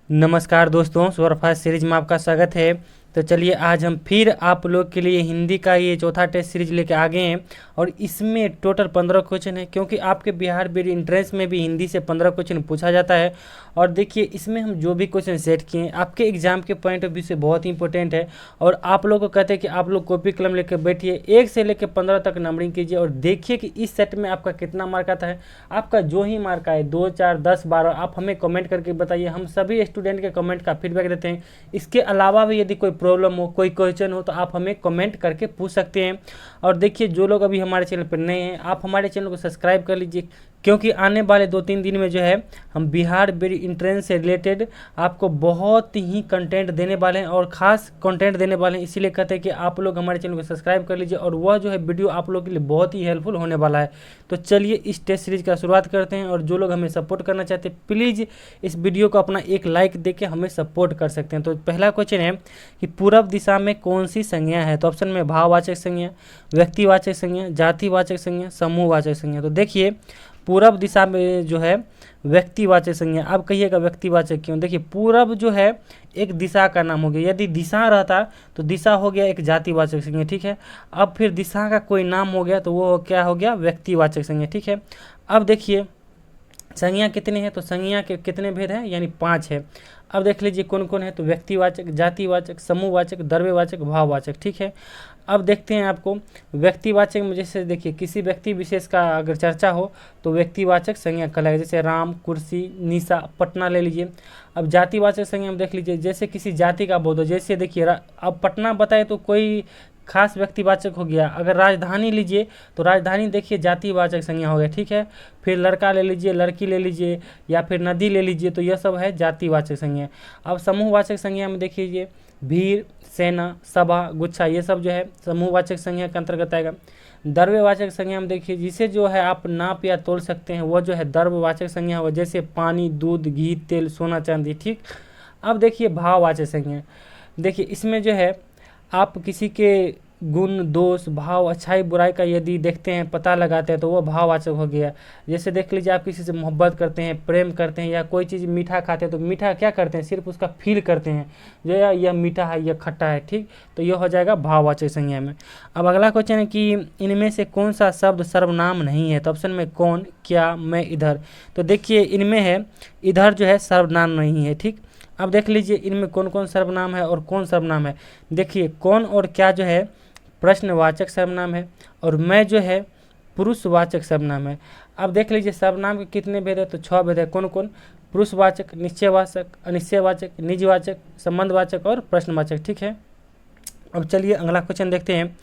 नमस्कार दोस्तों, superfast series में आपका स्वागत है। तो चलिए आज हम फिर आप लोग के लिए हिंदी का ये चौथा टेस्ट सीरीज लेके आ गए हैं और इसमें टोटल 15 क्वेश्चन है, क्योंकि आपके बिहार बोर्ड इंट्रेंस में भी हिंदी से 15 क्वेश्चन पूछा जाता है। और देखिए इसमें हम जो भी क्वेश्चन सेट किए हैं आपके एग्जाम के पॉइंट ऑफ व्यू से बहुत ही इंपॉर्टेंट है। और आप लोग को कहते हैं कि आप लोग कॉपी कलम लेकर बैठिए, 1 से लेकर 15 तक नंबरिंग कीजिए और देखिए कि इस सेट में आपका कितना मार्क आता है। आपका जो ही मार्क आए 2, 4, 10, 12 आप हमें कमेंट करके बताइए। हम सभी स्टूडेंट के कमेंट का फीडबैक देते हैं। इसके अलावा भी यदि कोई प्रॉब्लम हो, कोई क्वेश्चन हो तो आप हमें कमेंट करके पूछ सकते हैं। और देखिए जो लोग अभी हमारे चैनल पर नए हैं आप हमारे चैनल को सब्सक्राइब कर लीजिए, क्योंकि आने वाले 2-3 दिन में जो है हम बिहार बोर्ड इंट्रेंस से रिलेटेड आपको बहुत ही कंटेंट देने वाले हैं और ख़ास कंटेंट देने वाले हैं। इसीलिए कहते हैं कि आप लोग हमारे चैनल को सब्सक्राइब कर लीजिए और वह जो है वीडियो आप लोग के लिए बहुत ही हेल्पफुल होने वाला है। तो चलिए इस टेस्ट सीरीज का शुरुआत करते हैं और जो लोग हमें सपोर्ट करना चाहते हैं प्लीज़ इस वीडियो को अपना एक लाइक देके हमें सपोर्ट कर सकते हैं। तो पहला क्वेश्चन है कि पूरब दिशा में कौन सी संज्ञा है। तो ऑप्शन में भाववाचक संज्ञा, व्यक्तिवाचक संज्ञा, जातिवाचक संज्ञा, समूहवाचक संज्ञा। तो देखिए पूरब दिशा में जो है व्यक्तिवाचक संज्ञा। अब कहिएगा व्यक्तिवाचक क्यों? देखिए पूरब जो है एक दिशा का नाम हो गया, यदि दिशा रहता तो दिशा हो गया एक जातिवाचक संज्ञा, ठीक है। अब फिर दिशा का कोई नाम हो गया तो वो क्या हो गया? व्यक्तिवाचक संज्ञा, ठीक है। अब देखिए संज्ञा कितने हैं, तो संज्ञा के कितने भेद हैं, यानी 5 है। अब देख लीजिए कौन कौन है, तो व्यक्तिवाचक, जातिवाचक, समूहवाचक, द्रव्यवाचक, भाववाचक, ठीक है। अब देखते हैं आपको व्यक्तिवाचक में, जैसे देखिए किसी व्यक्ति विशेष का अगर चर्चा हो तो व्यक्तिवाचक संज्ञा कहलाएगा, जैसे राम, कुर्सी, निशा, पटना ले लीजिए। अब जातिवाचक संज्ञा में देख लीजिए जैसे किसी जाति का बोध हो, जैसे देखिए अब पटना बताए तो कोई खास व्यक्तिवाचक हो गया। अगर राजधानी लीजिए तो राजधानी देखिए जातिवाचक संज्ञा हो गया, ठीक है। फिर लड़का ले लीजिए, लड़की ले लीजिए या फिर नदी ले लीजिए तो यह सब है जातिवाचक संज्ञा। अब समूहवाचक संज्ञा में देखिए भीड़, सेना, सभा, गुच्छा, ये सब जो है समूहवाचक संज्ञा के अंतर्गत आएगा। द्रव्यवाचक संज्ञा में देखिए जिसे जो है आप नाप या तोल सकते हैं वह जो है द्रव्यवाचक संज्ञा होगा, जैसे पानी, दूध, घी, तेल, सोना, चांदी, ठीक। अब देखिए भाववाचक संज्ञा। देखिए इसमें जो है आप किसी के गुण, दोष, भाव, अच्छाई, बुराई का यदि देखते हैं, पता लगाते हैं तो वो भाववाचक हो गया। जैसे देख लीजिए आप किसी से मोहब्बत करते हैं, प्रेम करते हैं या कोई चीज़ मीठा खाते हैं तो मीठा क्या करते हैं, सिर्फ उसका फील करते हैं, जो यह मीठा है, यह खट्टा है, ठीक। तो यह हो जाएगा भाववाचक संज्ञा में। अब अगला क्वेश्चन है कि इनमें से कौन सा शब्द सर्वनाम नहीं है। तो ऑप्शन में कौन, क्या, मैं, इधर। तो देखिए इनमें है इधर जो है सर्वनाम नहीं है, ठीक। अब देख लीजिए इनमें कौन कौन सर्वनाम है और कौन सर्वनाम है। देखिए कौन और क्या जो है प्रश्नवाचक सर्वनाम है और मैं जो है पुरुषवाचक सर्वनाम है। अब देख लीजिए सर्वनाम के कितने भेद है, तो 6 भेद है। कौन कौन? पुरुषवाचक, निश्चयवाचक, अनिश्चयवाचक, निजवाचक, संबंधवाचक और प्रश्नवाचक, ठीक है। अब चलिए अगला क्वेश्चन देखते हैं।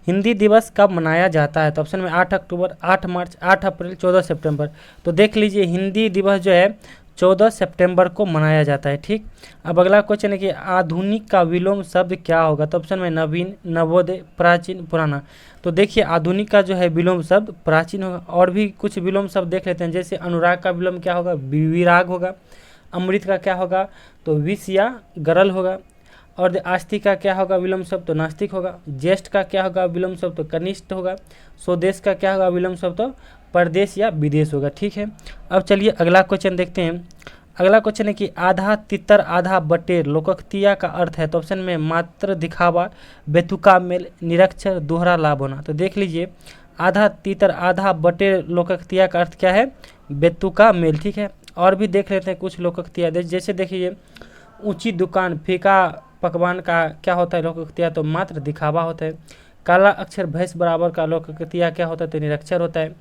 हिंदी दिवस कब मनाया जाता है। तो ऑप्शन में 8 अक्टूबर, 8 मार्च, 8 अप्रैल, 14 सितंबर। तो देख लीजिए हिंदी दिवस जो है 14 सितंबर को मनाया जाता है, ठीक। अब अगला क्वेश्चन है कि आधुनिक का विलोम शब्द क्या होगा। तो ऑप्शन में नवीन, नवोदय, प्राचीन, पुराना। तो देखिए आधुनिक का जो है विलोम शब्द प्राचीन होगा। और भी कुछ विलोम शब्द देख लेते हैं, जैसे अनुराग का विलोम क्या होगा, विराग होगा। अमृत का क्या होगा, तो विष या गरल होगा। और आस्तिक का क्या होगा विलोम शब्द, तो नास्तिक होगा। ज्येष्ठ का क्या होगा विलोम शब्द, तो कनिष्ठ होगा। स्वदेश का क्या होगा विलोम शब्द, तो परदेश या विदेश होगा, ठीक है। अब चलिए अगला क्वेश्चन देखते हैं। अगला क्वेश्चन है कि आधा तितर आधा बटेर लोकोक्तिया का अर्थ है। तो ऑप्शन में मात्र दिखावा, बेतुका मेल, निरक्षर, दोहरा लाभ होना। तो देख लीजिए आधा तितर आधा बटेर लोकोक्तिया का अर्थ क्या है, बेतुका मेल, ठीक है। और भी देख लेते हैं कुछ लोकोक्तिया, जैसे देखिए ऊंची दुकान, फीका पकवान का क्या होता है लोकोक्तिया, तो मात्र दिखावा होता है। काला अक्षर भैंस बराबर का लोकोक्तिया क्या होता है, तो निरक्षर होता है।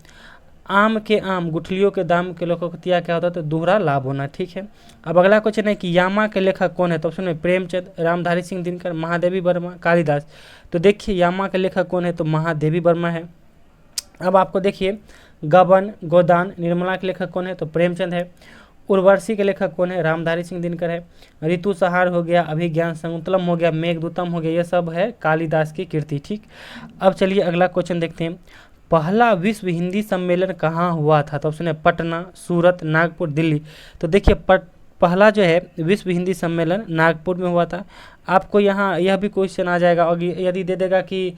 आम के आम, गुठलियों के दाम के लोकोक्तिया क्या होता है, तो दोहरा लाभ होना, ठीक है। अब अगला क्वेश्चन है कि यामा के लेखक कौन है। तो ऑप्शन में प्रेमचंद, रामधारी सिंह दिनकर, महादेवी वर्मा, कालिदास। तो देखिए यामा के लेखक कौन है, तो महादेवी वर्मा है। अब आपको देखिए गबन, गोदान, निर्मला के लेखक कौन है, तो प्रेमचंद है। उर्वशी के लेखक कौन है, रामधारी सिंह दिनकर है। ऋतु संहार हो गया, अभिज्ञान शकुंतलम हो गया, मेघदूतम हो गया, ये सब है कालिदास की कृति, ठीक। अब चलिए अगला क्वेश्चन देखते हैं। पहला विश्व हिंदी सम्मेलन कहाँ हुआ था। तो ऑप्शन है पटना, सूरत, नागपुर, दिल्ली। तो देखिए पहला जो है विश्व हिंदी सम्मेलन नागपुर में हुआ था। आपको यहाँ यह भी क्वेश्चन आ जाएगा और यदि दे देगा कि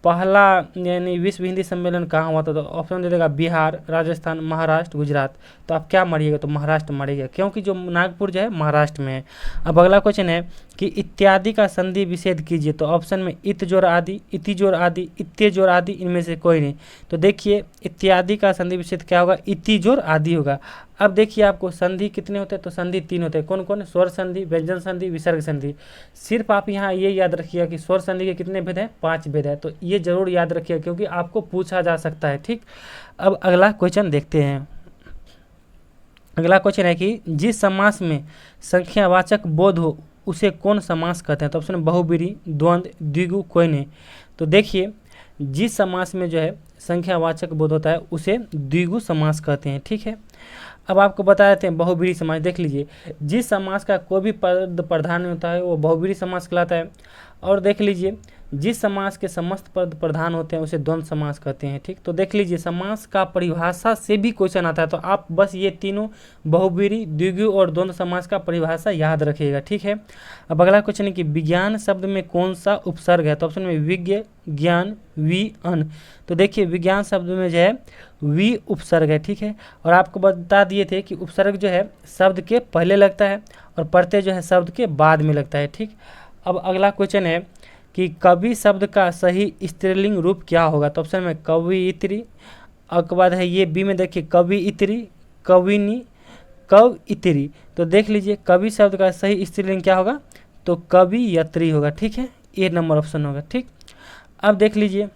पहला यानी विश्व हिंदी सम्मेलन कहाँ हुआ था? तो ऑप्शन दे देगा बिहार, राजस्थान, महाराष्ट्र, गुजरात। तो आप क्या मारिएगा? तो महाराष्ट्र मारिएगा, क्योंकि जो नागपुर जो है महाराष्ट्र में है। अब अगला क्वेश्चन है कि इत्यादि का संधि विच्छेद कीजिए। तो ऑप्शन में इत जोड़ आदि, इति जोड़ आदि, इत्ते जोड़ आदि, इनमें से कोई नहीं। तो देखिए इत्यादि का संधि विच्छेद क्या होगा? इति जोड़ आदि होगा। अब देखिए आपको संधि कितने होते हैं? तो संधि 3 होते हैं। कौन कौन? स्वर संधि, व्यंजन संधि, विसर्ग संधि। सिर्फ आप यहाँ ये याद रखिएगा कि स्वर संधि के कितने भेद हैं? 5 भेद है। तो ये जरूर याद रखिएगा क्योंकि आपको पूछा जा सकता है। ठीक, अब अगला क्वेश्चन देखते हैं। अगला क्वेश्चन है कि जिस समास में संख्यावाचक बोध हो उसे कौन समास कहते हैं? तो ऑप्शन बहुब्रीहि, द्वंद्व, द्विगु, कोई नहीं। तो देखिए जिस समास में जो है संख्यावाचक बोध होता है उसे द्विगु समास कहते हैं। ठीक है, अब आपको बता देते हैं बहुब्रीहि समास। देख लीजिए, जिस समास का कोई भी पद प्रधान नहीं होता है वो बहुब्रीहि समास कहलाता है। और देख लीजिए जिस समास के समस्त पद प्रधान होते हैं उसे द्वंद्व समास कहते हैं। ठीक, तो देख लीजिए समास का परिभाषा से भी क्वेश्चन आता है, तो आप बस ये तीनों बहुब्रीहि, द्विगु और द्वंद्व समास का परिभाषा याद रखिएगा। ठीक है, अब अगला क्वेश्चन है कि विज्ञान शब्द में कौन सा उपसर्ग है? तो ऑप्शन में विज्ञ, ज्ञान, वि, अन। तो देखिए विज्ञान शब्द में जो है वि उपसर्ग है। ठीक है, और आपको बता दिए थे कि उपसर्ग जो है शब्द के पहले लगता है और प्रत्यय जो है शब्द के बाद में लगता है। ठीक, अब अगला क्वेश्चन है कि कवि शब्द का सही स्त्रीलिंग रूप क्या होगा? तो ऑप्शन में कवयित्री, उसके बाद है ये बी में देखिए कवियित्री, कविनी, कवयित्री। तो देख लीजिए कवि शब्द का सही स्त्रीलिंग क्या होगा? तो कवियत्री होगा। ठीक है, ए नंबर ऑप्शन होगा। ठीक, अब देख लीजिए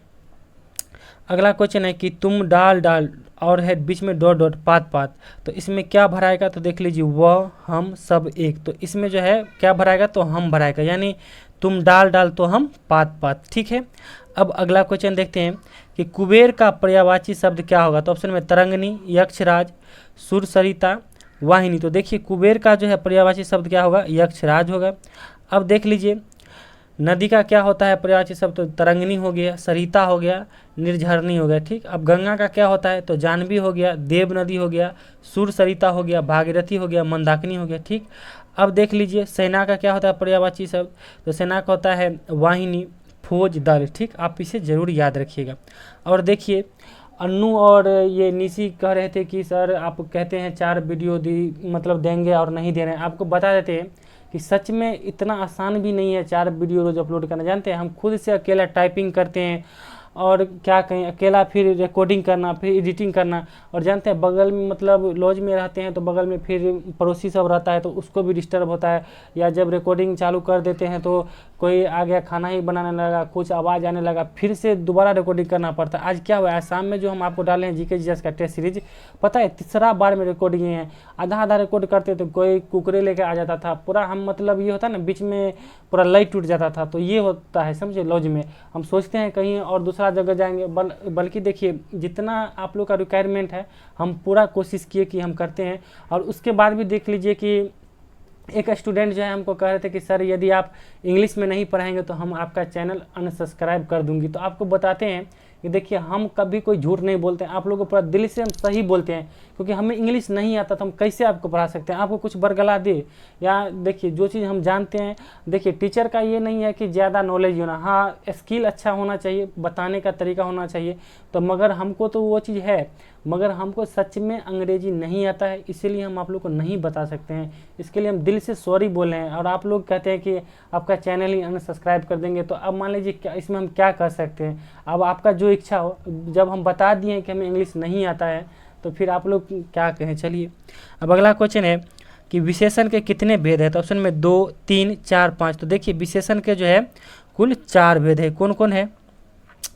अगला क्वेश्चन है कि तुम डाल डाल और है बीच में डॉट डॉट पात पात। तो इसमें क्या भराएगा? तो देख लीजिए वह, हम, सब, एक। तो इसमें जो है क्या भराएगा? तो हम भराएगा, यानी तुम डाल डाल तो हम पात पात। ठीक है, अब अगला क्वेश्चन देखते हैं कि कुबेर का पर्यायवाची शब्द क्या होगा? तो ऑप्शन में तरंगिनी, यक्षराज, सुरसरिता, वाहिनी। तो देखिए कुबेर का जो है पर्यायवाची शब्द क्या होगा? यक्षराज होगा। अब देख लीजिए नदी का क्या होता है पर्यायवाची शब्द? तो तरंगिनी हो गया, सरिता हो गया, निर्झरनी हो गया। ठीक, अब गंगा का क्या होता है? तो जानवी हो गया, देव नदी हो गया, सुरसरिता हो गया, भागीरथी हो गया, मंदाकिनी हो गया। ठीक, अब देख लीजिए सेना का क्या होता है पर्यायवाची शब्द? तो सेना का होता है वाहिनी, फौज, दल। ठीक, आप इसे जरूर याद रखिएगा। और देखिए अन्नू और ये निशी कह रहे थे कि सर आप कहते हैं 4 वीडियो मतलब देंगे और नहीं दे रहे हैं। आपको बता देते हैं कि सच में इतना आसान भी नहीं है 4 वीडियो रोज अपलोड करना। जानते हैं हम खुद से अकेला टाइपिंग करते हैं और क्या कहें अकेला, फिर रिकॉर्डिंग करना, फिर एडिटिंग करना। और जानते हैं बगल में मतलब लॉज में रहते हैं तो बगल में फिर पड़ोसी सब रहता है तो उसको भी डिस्टर्ब होता है। या जब रिकॉर्डिंग चालू कर देते हैं तो कोई आ गया खाना ही बनाने लगा, कुछ आवाज़ आने लगा, फिर से दोबारा रिकॉर्डिंग करना पड़ता है। आज क्या हुआ है शाम में जो हम आपको डाले हैं जीके जीएस का टेस्ट सीरीज, पता है 3रा बार में रिकॉर्डिंग है। आधा आधा रिकॉर्ड करते तो कोई कुकरे लेके आ जाता था, पूरा हम मतलब ये होता है ना बीच में पूरा लाइट टूट जाता था। तो ये होता है समझे लॉज में। हम सोचते हैं कहीं और दूसरा जगह जाएंगे, बल्कि देखिए जितना आप लोग का रिक्वायरमेंट है हम पूरा कोशिश किए कि हम करते हैं। और उसके बाद भी देख लीजिए कि एक स्टूडेंट जो है हमको कह रहे थे कि सर यदि आप इंग्लिश में नहीं पढ़ाएंगे तो हम आपका चैनल अनसब्सक्राइब कर दूंगी। तो आपको बताते हैं कि देखिए हम कभी कोई झूठ नहीं बोलते हैं, आप लोगों को पूरा दिल से हम सही बोलते हैं, क्योंकि हमें इंग्लिश नहीं आता तो हम कैसे आपको पढ़ा सकते हैं। आपको कुछ बरगला दे या देखिए जो चीज़ हम जानते हैं, देखिए टीचर का ये नहीं है कि ज़्यादा नॉलेज होना, हाँ स्किल अच्छा होना चाहिए, बताने का तरीका होना चाहिए। तो मगर हमको तो वो चीज़ है, मगर हमको सच में अंग्रेजी नहीं आता है, इसीलिए हम आप लोग को नहीं बता सकते हैं। इसके लिए हम दिल से सॉरी बोल रहे हैं। और आप लोग कहते हैं कि आपका चैनल ही अनसब्सक्राइब कर देंगे, तो अब मान लीजिए क्या इसमें हम क्या कर सकते हैं। अब आपका जो इच्छा हो, जब हम बता दिए कि हमें इंग्लिश नहीं आता है तो फिर आप लोग क्या कहें। चलिए अब अगला क्वेश्चन है कि विशेषण के कितने भेद है? तो ऑप्शन में 2, 3, 4, 5। तो देखिए विशेषण के जो है कुल 4 भेद है। कौन कौन है?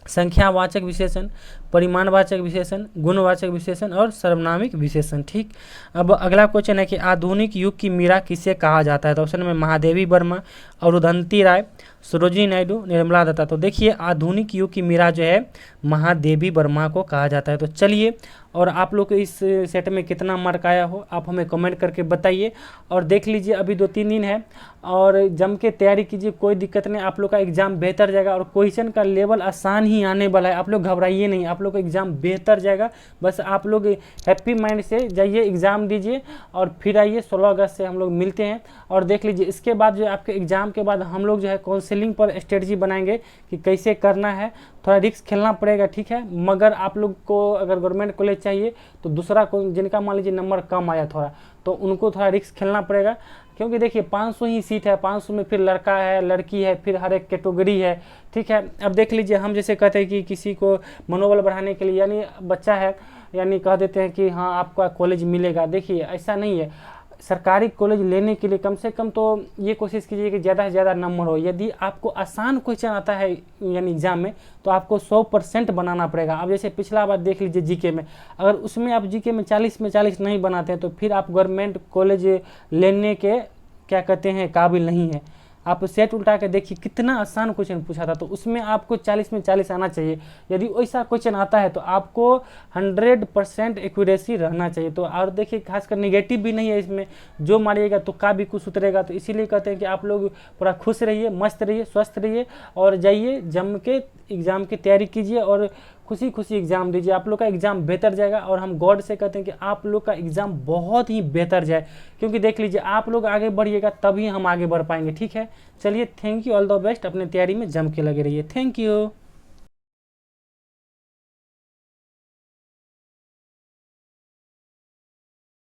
संख्यावाचक विशेषण, परिमाणवाचक विशेषण, गुणवाचक विशेषण और सर्वनामिक विशेषण। ठीक, अब अगला क्वेश्चन है कि आधुनिक युग की मीरा किसे कहा जाता है? तो ऑप्शन में महादेवी वर्मा, अरुंधति राय, सरोजिनी नायडू, निर्मला दत्ता। तो देखिए आधुनिक युग की मीरा जो है महादेवी वर्मा को कहा जाता है। तो चलिए, और आप लोग को इस सेट में कितना मार्क आया हो आप हमें कमेंट करके बताइए। और देख लीजिए अभी 2-3 दिन है और जम के तैयारी कीजिए, कोई दिक्कत नहीं, आप लोग का एग्जाम बेहतर जाएगा और क्वेश्चन का लेवल आसान ही ही आने वाला है, आप लोग घबराइए नहीं, आप लोग का एग्ज़ाम बेहतर जाएगा। बस आप लोग हैप्पी माइंड से जाइए, एग्ज़ाम दीजिए और फिर आइए। 16 अगस्त से हम लोग मिलते हैं और देख लीजिए इसके बाद जो आपके एग्ज़ाम के बाद हम लोग जो है काउंसलिंग पर स्ट्रेटजी बनाएंगे कि कैसे करना है। थोड़ा रिस्क खेलना पड़ेगा, ठीक है, मगर आप लोग को अगर गवर्नमेंट कॉलेज चाहिए तो दूसरा जिनका मान लीजिए नंबर कम आया थोड़ा, तो उनको थोड़ा रिस्क खेलना पड़ेगा, क्योंकि देखिए 500 ही सीट है, 500 में फिर लड़का है लड़की है, फिर हर एक कैटेगरी है, ठीक है। अब देख लीजिए हम जैसे कहते हैं कि किसी को मनोबल बढ़ाने के लिए, यानी बच्चा है यानी कह देते हैं कि हाँ आपका कॉलेज मिलेगा, देखिए ऐसा नहीं है। सरकारी कॉलेज लेने के लिए कम से कम तो ये कोशिश कीजिए कि ज़्यादा से ज़्यादा नंबर हो। यदि आपको आसान क्वेश्चन आता है यानी एग्जाम में, तो आपको 100% बनाना पड़ेगा। अब जैसे पिछला बार देख लीजिए जीके में, अगर उसमें आप जीके में 40 में 40 नहीं बनाते हैं तो फिर आप गवर्नमेंट कॉलेज लेने के क्या कहते हैं काबिल नहीं है। आप सेट उल्टा के देखिए कितना आसान क्वेश्चन पूछा था, तो उसमें आपको 40 में 40 आना चाहिए। यदि वैसा क्वेश्चन आता है तो आपको 100% एक्यूरेसी रहना चाहिए। तो और देखिए खासकर नेगेटिव भी नहीं है इसमें, जो मारिएगा तुक्का भी कुछ उतरेगा। तो इसीलिए कहते हैं कि आप लोग पूरा खुश रहिए, मस्त रहिए, स्वस्थ रहिए और जाइए जम के एग्ज़ाम की तैयारी कीजिए और खुशी खुशी एग्ज़ाम दीजिए। आप लोग का एग्ज़ाम बेहतर जाएगा और हम गॉड से कहते हैं कि आप लोग का एग्ज़ाम बहुत ही बेहतर जाए, क्योंकि देख लीजिए आप लोग आगे बढ़िएगा तभी हम आगे बढ़ पाएंगे, ठीक है। चलिए thank you, all the best, अपने तैयारी में जम के लगे रहिए। Thank you.